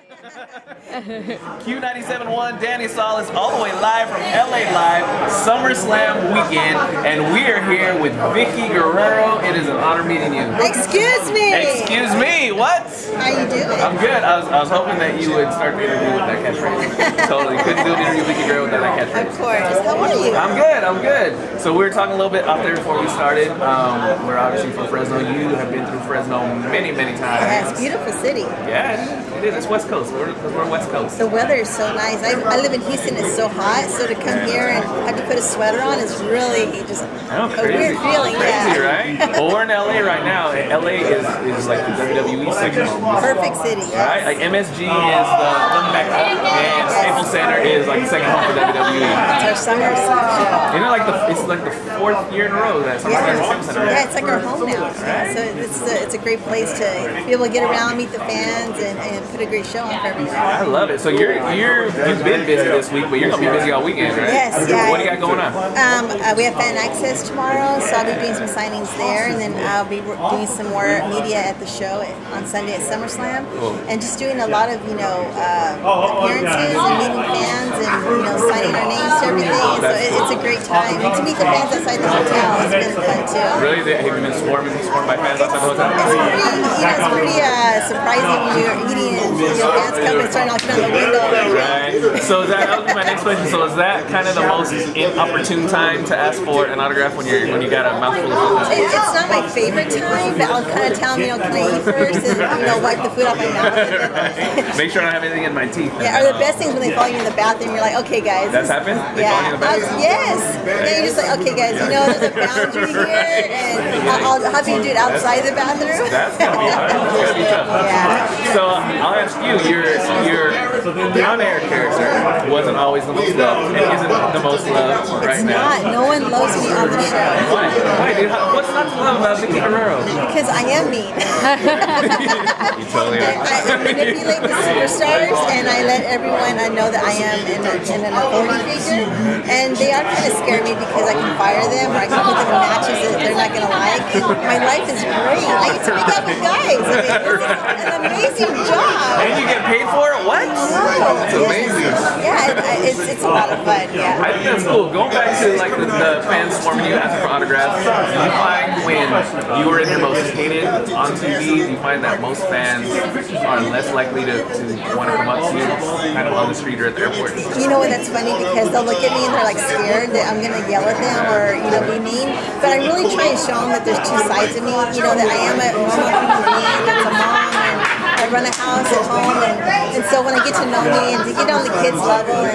Q97.1 Danny Salas, all the way live from LA Live, SummerSlam weekend, and we are here with Vickie Guerrero. It is an honor meeting you. Excuse me! Excuse me, what? How you doing? I'm good. I was hoping that you would start the interview with that catchphrase. Totally. Couldn't do an interview with Vickie Guerrero without that catchphrase. Of course. How are you? I'm good, I'm good. So we were talking a little bit out there before we started. We're obviously from Fresno. You have been through Fresno many, many times. Yeah, it's a beautiful city. Yeah, it is. It's West Coast. We're West Coast. The weather is so nice. I live in Houston. It's so hot, so to come here and have to put a sweater on is really just a weird feeling. Crazy, yeah. Right? Well, we're in LA right now. LA is like the WWE second home. Perfect city. Yes. Right? Like MSG is the Mecca, and Staples Center is like the second home for WWE. It's our SummerSlam show. You know, it's like the 4th year in a row that SummerSlam Center. Yeah, it's like our home now. Right. So it's a great place to be able to get around, meet the fans, and put a great show on for everyone. I love it. So you've been busy this week, but you're gonna be busy all weekend, right? Yes. Yeah. What do you got going on? We have fan access tomorrow, so I'll be doing some signings there, and then I'll be doing some more media at the show on Sunday at SummerSlam, and just doing a lot of appearances and meeting fans and signing our names to everything. So it's a great time. And to meet the fans outside the hotel has been fun too. Really? Have you been swarmed by fans outside the hotel? It's pretty surprising when you're eating and your fans come and start knocking on the window. Right. So that would be my next question. So is that kind of the most inopportune time to ask for an autograph when you got a mouthful of food? It's not my favorite time, but I'll kind of tell them, can I eat first, and wipe the food off my mouth. Right. Make sure I don't have anything in my teeth. Yeah, or the best things when they follow you in the bathroom, you're like, okay, guys. That's happened? They follow you in the bathroom? Yes. Yeah, you're just like, okay, guys, there's a boundary here, and I'll have you do it outside the bathroom. That's gonna be hard. That's gonna be tough. Yeah. So I'll ask you, your on-air character wasn't always the most loved, and isn't the most loved right now. It's not. No one loves me on the show. Why, dude? What's not to love about Vickie Guerrero? Because I am mean. You totally are. I manipulate the superstars, and I let everyone know that I am an authority figure, and they are kind of scare me because I can fire them or I can put them in matches that they're not going to like. My life is great. I get to make out with guys. I mean, it's an amazing job. And you get paid for it? What? That's amazing. Yeah, it's a lot of fun. Yeah. I think that's cool. Going back to like the fans swarming you asking for autographs, do you find when you were in your most hated on TV, do you find that most fans are less likely to want to come up to you kind of on the street or at the airport? You know what, that's funny because they'll look at me and they're like scared that I'm going to yell at them or be mean, but I really try and show them that there's two sides of me, that I am a normal human being, that's a mom, and I run a house at home, and so when I get to know me and to get on the kids level and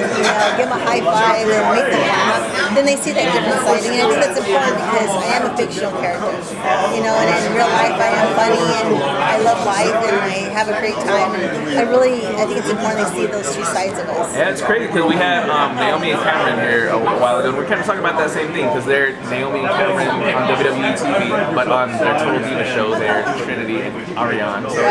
give them a high five and make them laugh, then they see that different side. And I think that's important because I am a fictional character, and in real life I am funny and I love life and I have a great time. And I think it's important they see those two sides of us. Yeah, it's crazy because we had Naomi and Cameron here a while ago. We're kind of talking about that same thing because they're Naomi and Cameron on WWE TV, but on their Total Diva show, they're Trinity and Ariane. So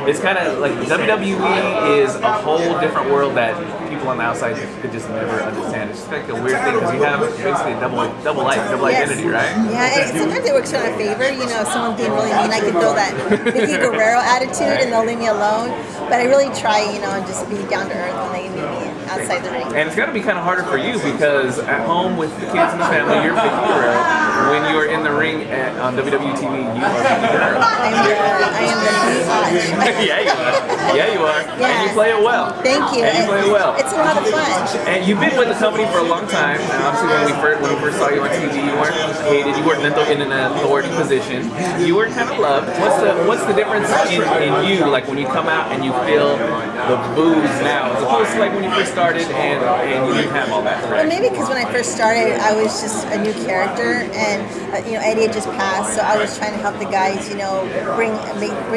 it's kind of like WWE is a whole different world that people on the outside could just never understand. It's just like a weird thing because you have basically a double life, double identity, right? Yeah, and sometimes it works in our favor. Someone being really mean, I can throw that Vickie Guerrero attitude and they'll leave me alone. But I really try, and just be down to earth when they meet me outside the ring. And it's got to be kind of harder for you because at home with the kids and the family, you're Vickie Guerrero. When you're in the ring on WWE TV, you are Vickie Guerrero. I am the biatch. Yeah, you are. Yeah. And you play it well. Thank you. And you play it well. It's a lot of fun. And you've been with the company for a long time. And obviously, when we first saw you on TV, you weren't hated. You weren't in an authority position. You were kind of loved. What's the difference in you, like when you come out and you feel the boos now, as opposed to like when you first started and you didn't have all that? Right? Well, maybe because when I first started, I was just a new character, and Eddie had just passed, so I was trying to help the guys, bring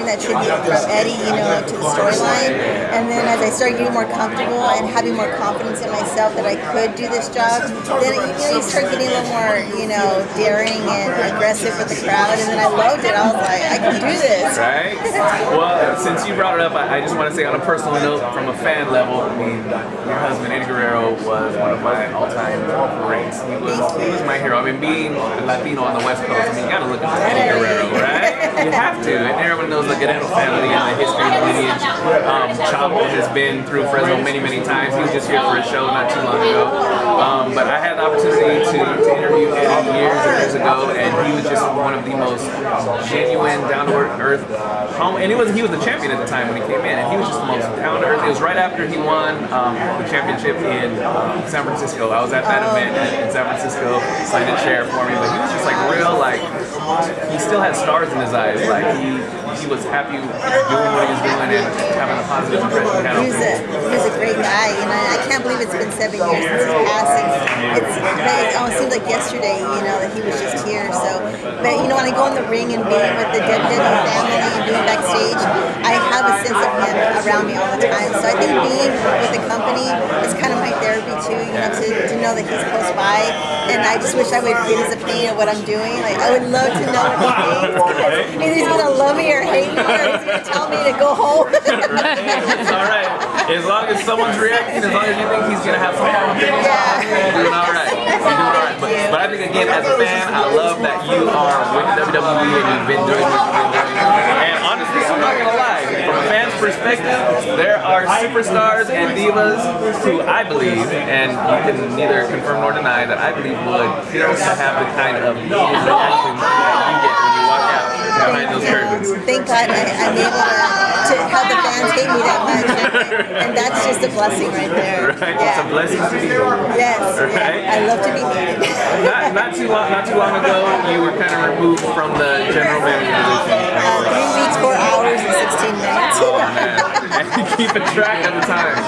that tribute from Eddie, to the storyline. And then as I started getting more comfortable and having more confidence in myself that I could do this job, then you start getting a little more, daring and aggressive with the crowd. And then I loved it. I was like, I can do this. Right. Well, since you brought it up, I just want to say on a personal note, from a fan level, I mean, your husband Eddie Guerrero was one of my all-time greats. He was my hero. I mean, being a Latino on the West Coast, I mean, you gotta look at Vickie Guerrero, right? You have to. And everyone knows the Guerrero family and the history and the lineage. Chavo has been through Fresno many, many times. He was just here for a show not too long ago. But I had the opportunity to interview him years and years ago, and he was just one of the most genuine, down-to-earth and he was the champion at the time when he came in, and he was just the most down-to-earth. It was right after he won the championship in San Francisco. I was at that event in San Francisco, signed a chair for me, but he was just like real, like, he still had stars in his eyes. Like he was happy doing what he was doing and having a positive impression. He was a great guy, and I can't believe it's been 7 years since his passing. It almost seems like yesterday, that he was just here. So, but when I go in the ring and being with the WWE family and being backstage, I have a sense of him around me all the time. So I think being with the company is kind of my therapy too. To know that he's close by, and I just wish I would get his opinion of what I'm doing. Like, I would love to know what he thinks. Either he's gonna love me or hate me, or he's gonna tell me to go home. It's all right. As long as someone's reacting, as long as you think he's gonna have some opinion, you're doing all right. You're doing all right. But I think, again, as a fan, I love that you are with WWE and you've been doing what you've been doing. And honestly, I'm not gonna lie. From a fan's perspective, there are superstars and divas who I believe, and you can neither confirm nor deny, that I believe would kill to have the kind of reaction that you get when you walk out behind those curtains. Thank God I'm able to have the fans hate me that much, and that's just a blessing right there. Right, it's a blessing to be here. Yes, right? I love to be hated. Not too long ago, you were kind of removed from the general manager position. 3 weeks, 4 hours, and 16 minutes. Oh man, and keeping track of the time.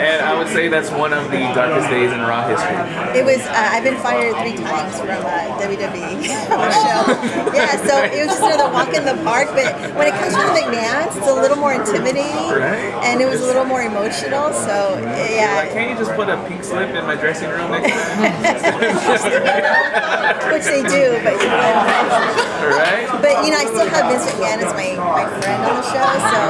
And I would say that's one of the darkest days in Raw history. It was. I've been fired 3 times from WWE show. Yeah, so it was just another walk in the park. But when it comes to the McMahons, it's a little more intimidating, and it was a little more emotional. So yeah. Like, can't you just put a pink slip in my dressing room next time? Which they do, but right. But I still have Vince McMahon as my friend on the show, so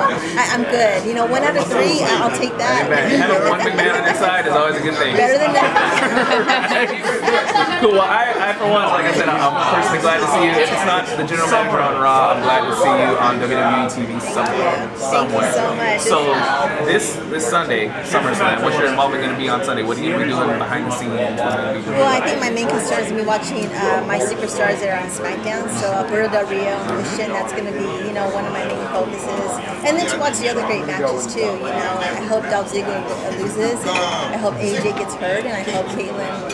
I'm good. 1 out of 3, I'll take that. Having one McMahon on your side is always a good thing. Better than that. Cool. Well, I for one, like I said, I'm personally glad to see you. If it's not the general manager on Raw, I'm glad to see you on WWE TV somewhere. Thank you so much. So this Sunday, SummerSlam, what's your involvement going to be on Sunday? What are you going to be doing behind the scenes? Well, I think my main concern is going to be watching my superstars that are on SmackDown. So Alberto, Del Rio, and Christian, that's going to be, one of my main focuses. And then to watch the other great matches too. I hope Dolph Ziggler loses, and I hope AJ gets hurt, and I hope Caitlyn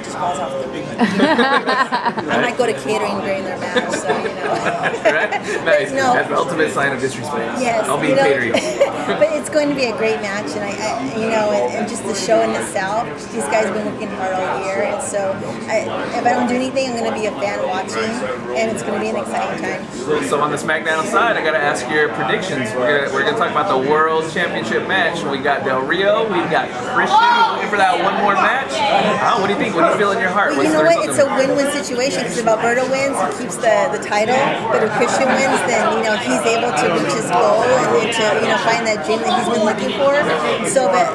just falls off the ring. I might go to catering during their match, so Right? Nice. No. That's the ultimate sign of disrespect. Yes. I'll be catering. But it's going to be a great match, and and just the show in itself. These guys have been working hard all year, and so if I don't do anything, I'm going to be a fan watching, and it's going to be an exciting time. So on the SmackDown side, I got to ask your predictions. We're gonna talk about the World Championship match. We got Del Rio, we've got Christian looking for that one more match. What do you think? What do you feel in your heart? Well, you know what? It's a win-win situation because if Alberto wins, he keeps the title, but if Christian wins, then he's able to reach his goal and to find that dream that he's been looking for. So, and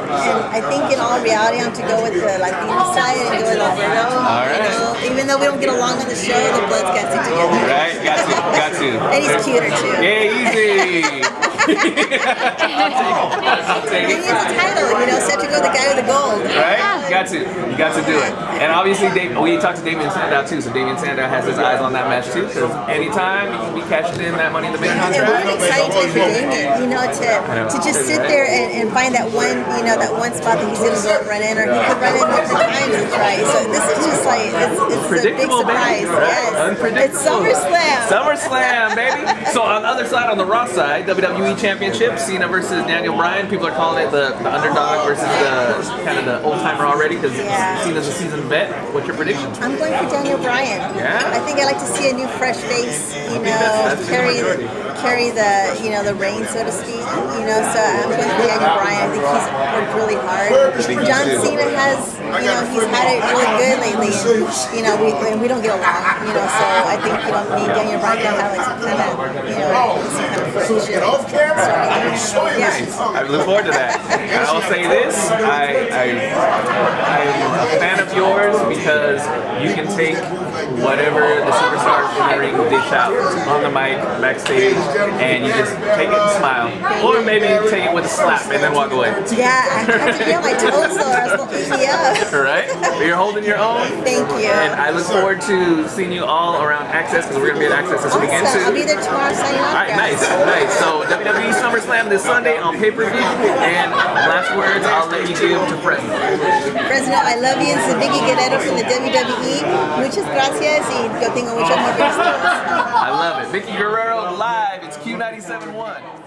I think in all reality, I'm to go with the Latino side and go with Alberto. All right. Even though we don't get along on the show, the blood's got to stick together. Right, got to. And he's cuter too. Yeah, easy. I'll take it. He needs a title, set to go the guy with the gold. Right? You got to do it. And obviously, we talked to Damian Sandow too, so Damian Sandow has his eyes on that match too, because anytime you can be cashing in that Money in the Bank contract. And what an exciting time for Damian, to just sit there and find that one, that one spot that he's going to run in, or he could run in different times and try. So this is just like, it's a big surprise. Baby, right? Yes. Unpredictable. It's SummerSlam. SummerSlam, baby. So on the other side, on the Raw side, WWE Championship, Cena versus Daniel Bryan. People are calling it the underdog versus the kind of the old timer already, because Cena's a seasoned vet. What's your prediction? I'm going for Daniel Bryan. Yeah. I think I like to see a new fresh face, carry the reign, so to speak. So I'm going for Daniel Bryan. I think he's worked really hard. John Cena has, he's had it really good lately, and we don't get along. So I think me and Daniel Bryan have like some kind of friendship. I look forward to that. And I'll say this: I'm a fan of yours because you can take whatever the superstars in the ring dish out on the mic, backstage, and you just take it and smile. Or maybe take it with a slap and then walk away. Yeah, I have to feel my toes sore. I was going to eat me up. Right? But you're holding your own. Thank you. And I look forward to seeing you all around Access, because we're going to be at Access this weekend too. I'll be there tomorrow signing off. Alright, nice. So WWE SummerSlam this Sunday on pay-per-view. And last words I'll let you give to Fresno. Fresno, I love you. It's Vickie Guerrero from the WWE. Muchas gracias y yo tengo mucho amor por ustedes. I love it. Vickie Guerrero live. It's Q97.1.